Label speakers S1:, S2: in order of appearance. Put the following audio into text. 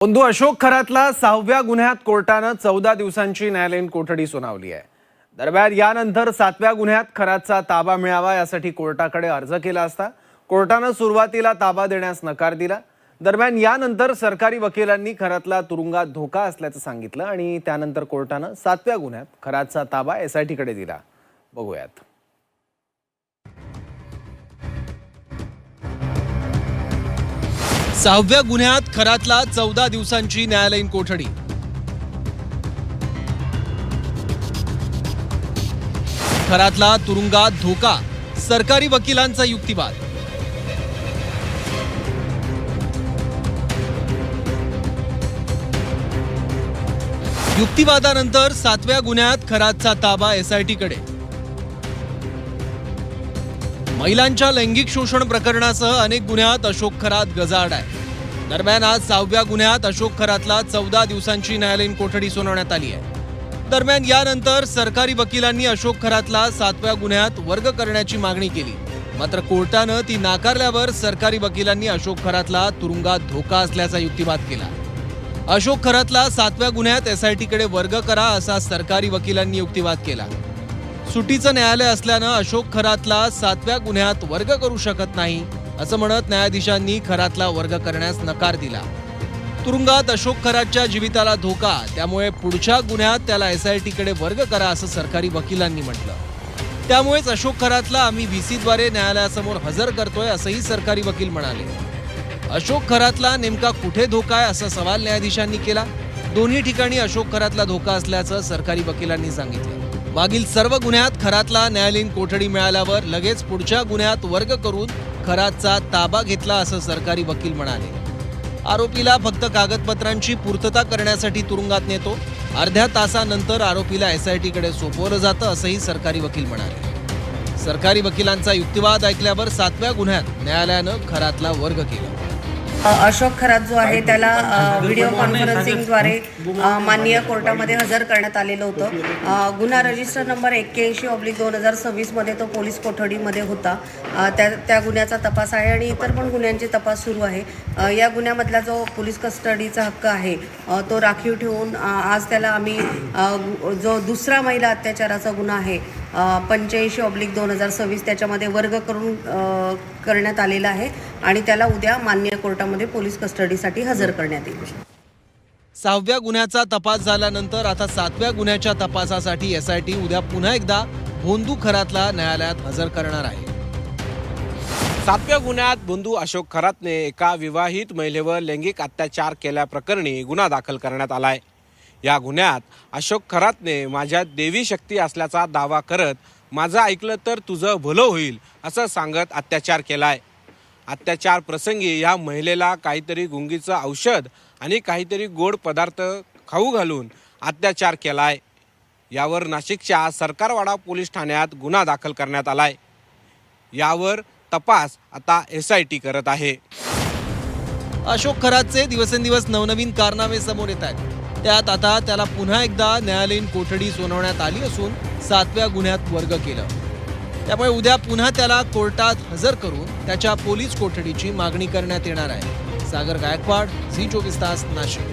S1: बंधू अशोक खरातला 6व्या गुन्ह्यात कोर्टानं 14 दिवसांची न्यायालयीन कोठडी सुनावली आहे। दरम्यान यानंतर 7व्या गुन्ह्यात खरातचा ताबा मिळावा यासाठी कोर्टाकडे अर्ज केला असता कोर्टानं सुरुवातीला ताबा देण्यास नकार दिला। दरम्यान यानंतर सरकारी वकिलांनी खरातला तुरुंगात धोका असल्याचं सांगितलं आणि त्यानंतर कोर्टानं 7व्या गुन्ह्यात खरातचा ताबा एसआयटीकडे दिला। बघूयात।
S2: 6व्या गुन्ह्यात खरातला 14 दिवसांची न्यायालयीन कोठडी। खरातला तुरुंगात धोका, सरकारी वकिलांचा युक्तिवाद। युक्तिवादानंतर 7व्या गुन्ह्यात खरातचा ताबा एसआयटीकडे। महिलांच्या लैंगिक शोषण प्रकरणासह अनेक गुन्ह्यात अशोक खरात गजाआड आहे। दरम्यान आज 6व्या गुन्ह्यात अशोक खरातला 14 दिवसांची न्यायालयीन कोठडी सुनावण्यात आली आहे। दरम्यान यानंतर सरकारी वकिलांनी अशोक खरातला 7व्या गुन्ह्यात वर्ग करण्याची मागणी केली, मात्र कोर्टानं ती नाकारल्यावर सरकारी वकिलांनी अशोक खरातला तुरुंगात धोका असल्याचा युक्तिवाद केला। अशोक खरातला 7व्या गुन्ह्यात एसआयटीकडे वर्ग करा असा सरकारी वकिलांनी युक्तिवाद केला। सुटीचं न्यायालय असल्यानं अशोक खरातला 7व्या गुन्ह्यात वर्ग करू शकत नाही असं म्हणत न्यायाधीशांनी खरातला वर्ग करण्यास नकार दिला। तुरुंगात अशोक खरातच्या जीविताला धोका, त्यामुळे पुढच्या गुन्ह्यात त्याला एसआयटीकडे वर्ग करा असं सरकारी वकिलांनी म्हटलं। त्यामुळेच अशोक खरातला आम्ही व्हीसीद्वारे न्यायालयासमोर हजर करतोय असंही सरकारी वकील म्हणाले। अशोक खरातला नेमका कुठे धोका आहे असा सवाल न्यायाधीशांनी केला। दोन्ही ठिकाणी अशोक खरातला धोका असल्याचं सरकारी वकिलांनी सांगितलं। मागील सर्व गुन्ह्यात खरातला न्यायालयीन कोठडी मिळाल्यावर लगेच पुढच्या गुन्ह्यात वर्ग करून खरातचा ताबा घेतला असं सरकारी वकील म्हणाले। आरोपीला फक्त कागदपत्रांची पूर्तता करण्यासाठी तुरुंगात नेतो, अर्ध्या तासानंतर आरोपीला एसआयटीकडे सोपवलं जातं असंही सरकारी वकील म्हणाले। सरकारी वकिलांचा युक्तिवाद ऐकल्यावर 7व्या गुन्ह्यात न्यायालयानं खरातला वर्ग केला।
S3: अशोक खरात जो आहे त्याला व्हिडिओ कॉन्फरन्सिंगद्वारे माननीय कोर्टामध्ये हजर करण्यात आलेलं होतं। गुन्हा रजिस्टर नंबर 81/2026 मध्ये तो पोलीस कोठडीमध्ये होता। त्या गुन्ह्याचा तपास आहे आणि इतर पण गुन्ह्यांचे तपास सुरू आहे। या गुन्ह्यामधला जो पोलीस कस्टडीचा हक्क आहे तो राखीव ठेवून आज त्याला आम्ही जो दुसरा महिला अत्याचाराचा गुन्हा आहे 85/2026 त्याच्यामध्ये वर्ग करून करण्यात आलेला आहे आणि त्याला उद्या माननीय कोर्टामध्ये पोलीस कस्टडीसाठी हजर करण्यात येईल।
S2: 6व्या गुन्ह्याचा तपास झाल्यानंतर आता 7व्या गुन्ह्याच्या तपासासाठी एसआयटी उद्या पुन्हा एकदा भोंदू खरातला न्यायालयात हजर करणार आहे।
S4: 7व्या गुन्ह्यात बंधू अशोक खरातने एका विवाहित महिलेवर लैंगिक अत्याचार केल्याप्रकरणी गुन्हा दाखल करण्यात आलाय। या गुन्ह्यात अशोक खरातने माझ्यात देवी शक्ती असल्याचा दावा करत माझं ऐकलं तर तुझं भलं होईल असं सांगत अत्याचार केलाय। अत्याचार प्रसंगी या महिलेला काहीतरी गुंगीचं औषध आणि काहीतरी गोड पदार्थ खाऊ घालून अत्याचार केलाय। यावर नाशिकच्या सरकारवाडा पोलीस ठाण्यात गुन्हा दाखल करण्यात आलाय। यावर तपास आता एसआयटी करत आहे।
S2: अशोक खरातचे दिवसेंदिवस नवनवीन कारनामे समोर येत आहेत। त्यात आता त्याला पुन्हा एकदा न्यायालयीन कोठडी सुनावण्यात आली असून 7व्या गुन्ह्यात वर्ग केलं। त्यामुळे उद्या पुन्हा त्याला कोर्टात हजर करून त्याच्या पोलीस कोठडीची मागणी करण्यात येणार आहे। सागर गायकवाड, झी 24 तास, नाशिक।